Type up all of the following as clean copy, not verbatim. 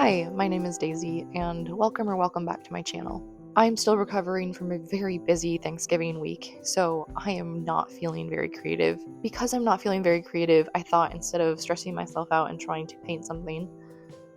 Hi, my name is Daisy, and welcome back to my channel. I'm still recovering from a very busy Thanksgiving week, so I am not feeling very creative. Because I'm not feeling very creative, I thought instead of stressing myself out and trying to paint something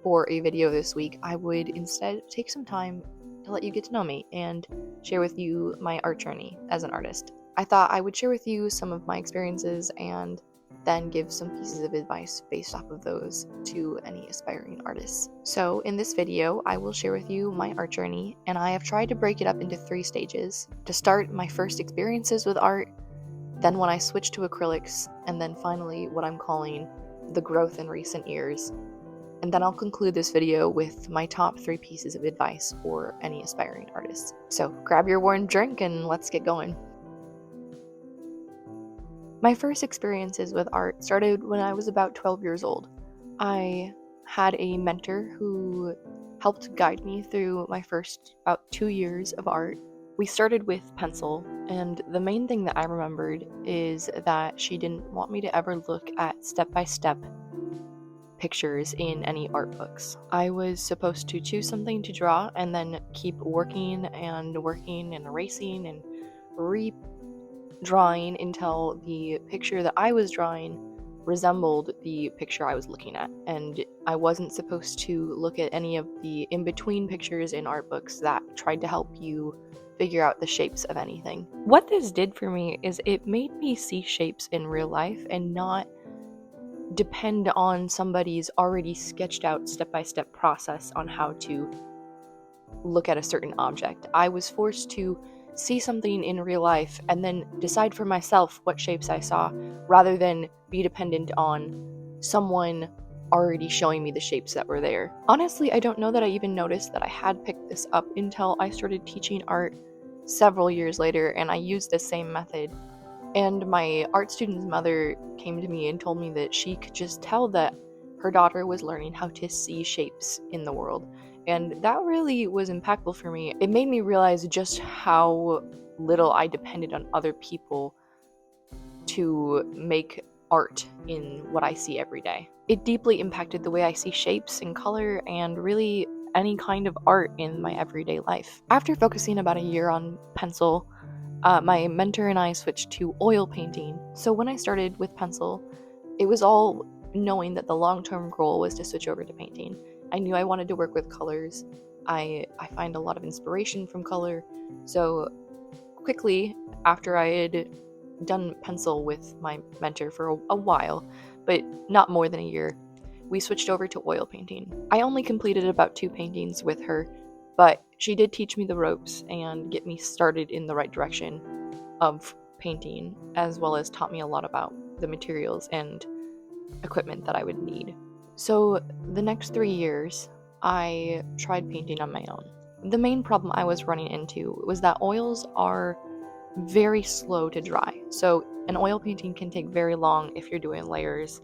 for a video this week, I would instead take some time to let you get to know me and share with you my art journey as an artist. I thought I would share with you some of my experiences and then give some pieces of advice based off of those to any aspiring artists. So in this video, I will share with you my art journey, and I have tried to break it up into 3 stages. To start, my first experiences with art, then when I switched to acrylics, and then finally what I'm calling the growth in recent years. And then I'll conclude this video with my top 3 pieces of advice for any aspiring artists. So grab your warm drink and let's get going. My first experiences with art started when I was about 12 years old. I had a mentor who helped guide me through my first about 2 years of art. We started with pencil, and the main thing that I remembered is that she didn't want me to ever look at step-by-step pictures in any art books. I was supposed to choose something to draw and then keep working and erasing and drawing until the picture that I was drawing resembled the picture I was looking at, and I wasn't supposed to look at any of the in-between pictures in art books that tried to help you figure out the shapes of anything. What this did for me is it made me see shapes in real life and not depend on somebody's already sketched out step-by-step process on how to look at a certain object. I was forced to see something in real life and then decide for myself what shapes I saw, rather than be dependent on someone already showing me the shapes that were there. Honestly, I don't know that I even noticed that I had picked this up until I started teaching art several years later, and I used the same method. And my art student's mother came to me and told me that she could just tell that her daughter was learning how to see shapes in the world. And that really was impactful for me. It made me realize just how little I depended on other people to make art in what I see every day. It deeply impacted the way I see shapes and color and really any kind of art in my everyday life. After focusing about a year on pencil, my mentor and I switched to oil painting. So when I started with pencil, it was all knowing that the long-term goal was to switch over to painting. I knew I wanted to work with colors. I find a lot of inspiration from color. So quickly, after I had done pencil with my mentor for a while, but not more than a year, we switched over to oil painting. I only completed about 2 paintings with her, but she did teach me the ropes and get me started in the right direction of painting, as well as taught me a lot about the materials and equipment that I would need. So the next 3 years, I tried painting on my own. The main problem I was running into was that oils are very slow to dry. So an oil painting can take very long if you're doing layers.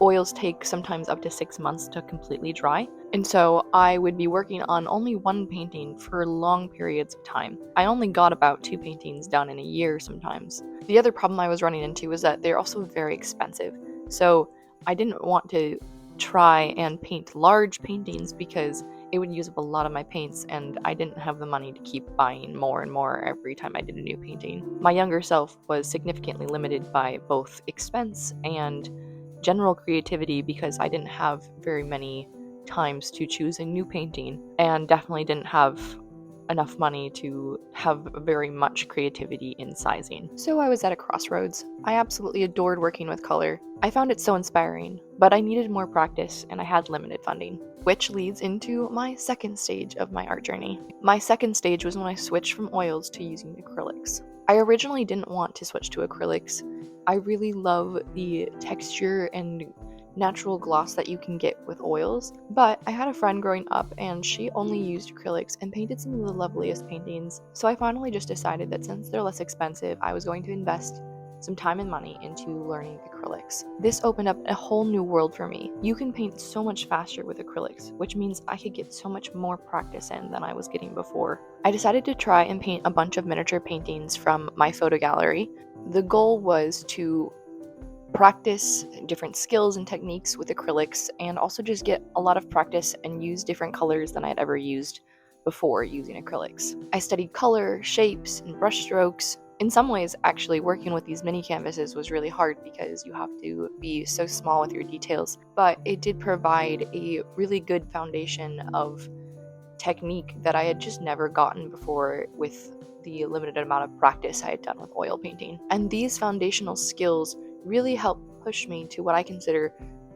Oils take sometimes up to 6 months to completely dry, and so I would be working on only one painting for long periods of time. I only got about 2 paintings done in a year sometimes. The other problem I was running into was that they're also very expensive, so I didn't want to try and paint large paintings because it would use up a lot of my paints, and I didn't have the money to keep buying more and more every time I did a new painting. My younger self was significantly limited by both expense and general creativity because I didn't have very many times to choose a new painting, and definitely didn't have enough money to have very much creativity in sizing. So I was at a crossroads. I absolutely adored working with color. I found it so inspiring, but I needed more practice and I had limited funding, which leads into my second stage of my art journey. My second stage was when I switched from oils to using acrylics. I originally didn't want to switch to acrylics. I really love the texture and natural gloss that you can get with oils, but I had a friend growing up and she only used acrylics and painted some of the loveliest paintings, so I finally just decided that since they're less expensive, I was going to invest some time and money into learning acrylics. This opened up a whole new world for me. You can paint so much faster with acrylics, which means I could get so much more practice in than I was getting before. I decided to try and paint a bunch of miniature paintings from my photo gallery. The goal was to practice different skills and techniques with acrylics, and also just get a lot of practice and use different colors than I had ever used before using acrylics. I studied color, shapes, and brush strokes. In some ways, actually, working with these mini canvases was really hard because you have to be so small with your details, but it did provide a really good foundation of technique that I had just never gotten before with the limited amount of practice I had done with oil painting. And these foundational skills really helped push me to what I consider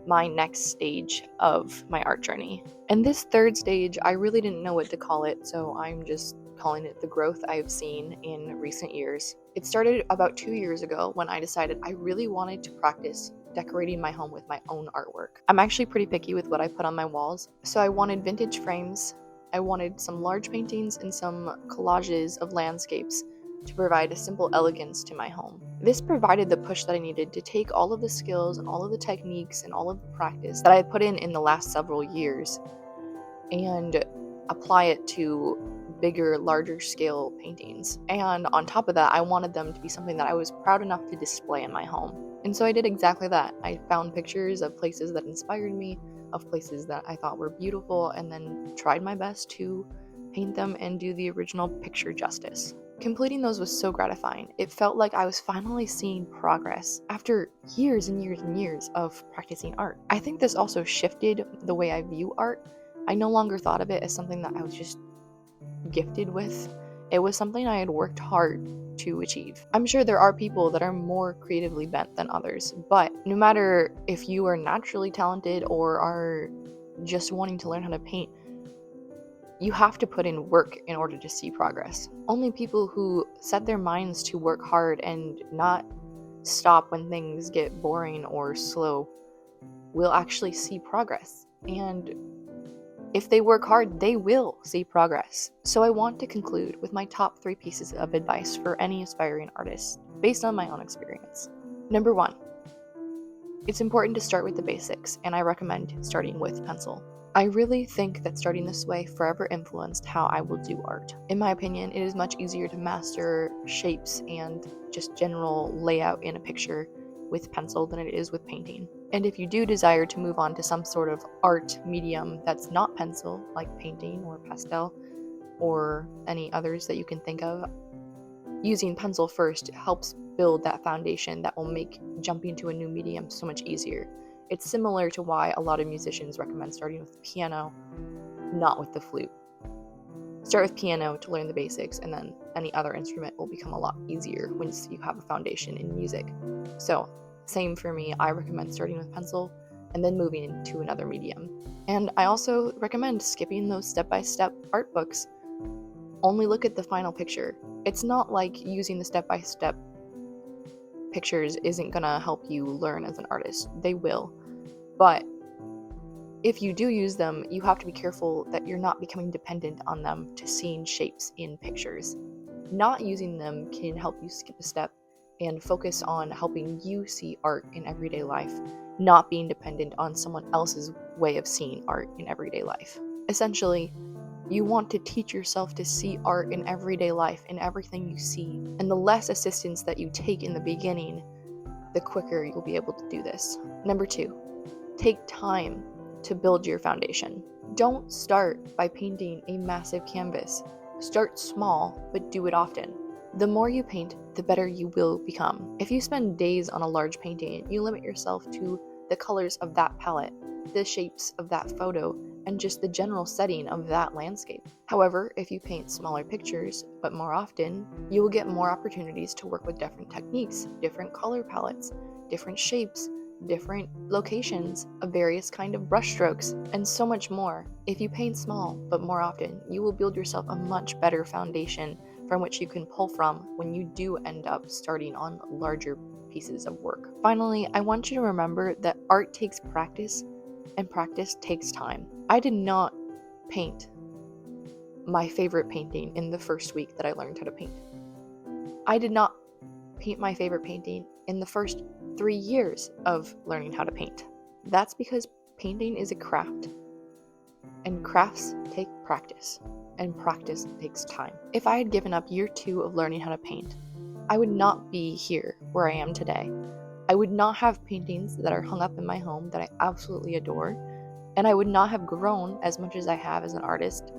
my next stage of my art journey. And this third stage, I really didn't know what to call it, so I'm just calling it the growth I've seen in recent years. It started about 2 years ago when I decided I really wanted to practice decorating my home with my own artwork. I'm actually pretty picky with what I put on my walls, so I wanted vintage frames, I wanted some large paintings and some collages of landscapes to provide a simple elegance to my home. This provided the push that I needed to take all of the skills and all of the techniques and all of the practice that I had put in the last several years and apply it to bigger, larger scale paintings. And on top of that, I wanted them to be something that I was proud enough to display in my home. And so I did exactly that. I found pictures of places that inspired me, of places that I thought were beautiful, and then tried my best to paint them and do the original picture justice. Completing those was so gratifying. It felt like I was finally seeing progress after years and years and years of practicing art. I think this also shifted the way I view art. I no longer thought of it as something that I was just gifted with. It was something I had worked hard to achieve. I'm sure there are people that are more creatively bent than others, but no matter if you are naturally talented or are just wanting to learn how to paint, you have to put in work in order to see progress. Only people who set their minds to work hard and not stop when things get boring or slow will actually see progress. And if they work hard, they will see progress. So I want to conclude with my top 3 pieces of advice for any aspiring artist, based on my own experience. Number 1, it's important to start with the basics, and I recommend starting with pencil. I really think that starting this way forever influenced how I will do art. In my opinion, it is much easier to master shapes and just general layout in a picture with pencil than it is with painting. And if you do desire to move on to some sort of art medium that's not pencil, like painting or pastel or any others that you can think of, using pencil first helps build that foundation that will make jumping to a new medium so much easier. It's similar to why a lot of musicians recommend starting with the piano, not with the flute. Start with piano to learn the basics, and then any other instrument will become a lot easier once you have a foundation in music. So, same for me, I recommend starting with pencil and then moving into another medium. And I also recommend skipping those step-by-step art books. Only look at the final picture. It's not like using the step-by-step pictures isn't gonna help you learn as an artist. They will. But if you do use them, you have to be careful that you're not becoming dependent on them to seeing shapes in pictures. Not using them can help you skip a step and focus on helping you see art in everyday life, not being dependent on someone else's way of seeing art in everyday life. Essentially, you want to teach yourself to see art in everyday life, in everything you see. And the less assistance that you take in the beginning, the quicker you'll be able to do this. Number 2, take time to build your foundation. Don't start by painting a massive canvas. Start small, but do it often. The more you paint, the better you will become. If you spend days on a large painting, you limit yourself to the colors of that palette, the shapes of that photo, and just the general setting of that landscape. However, if you paint smaller pictures, but more often, you will get more opportunities to work with different techniques, different color palettes, different shapes, different locations of various kind of brush strokes, and so much more. If you paint small, but more often, you will build yourself a much better foundation from which you can pull from when you do end up starting on larger pieces of work. Finally, I want you to remember that art takes practice, and practice takes time. I did not paint my favorite painting in the first week that I learned how to paint. I did not paint my favorite painting in the first 3 years of learning how to paint. That's because painting is a craft, and crafts take practice, and practice takes time. If I had given up year 2 of learning how to paint, I would not be here where I am today. I would not have paintings that are hung up in my home that I absolutely adore, and I would not have grown as much as I have as an artist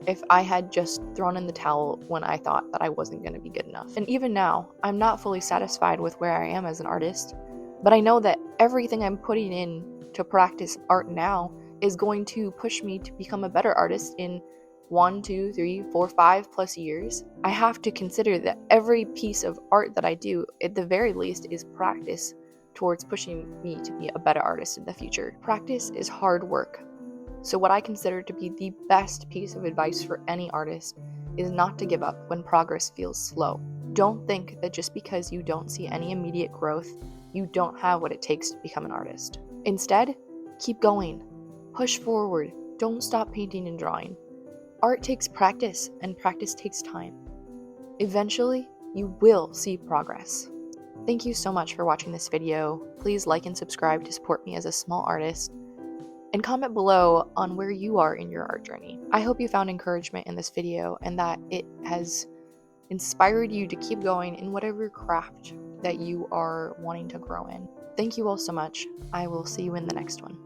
if I had just thrown in the towel when I thought that I wasn't going to be good enough. And even now, I'm not fully satisfied with where I am as an artist, but I know that everything I'm putting in to practice art now is going to push me to become a better artist in 1, 2, 3, 4, 5+ years. I have to consider that every piece of art that I do, at the very least, is practice towards pushing me to be a better artist in the future. Practice is hard work. So what I consider to be the best piece of advice for any artist is not to give up when progress feels slow. Don't think that just because you don't see any immediate growth, you don't have what it takes to become an artist. Instead, keep going. Push forward. Don't stop painting and drawing. Art takes practice, and practice takes time. Eventually, you will see progress. Thank you so much for watching this video. Please like and subscribe to support me as a small artist, and comment below on where you are in your art journey. I hope you found encouragement in this video and that it has inspired you to keep going in whatever craft that you are wanting to grow in. Thank you all so much. I will see you in the next one.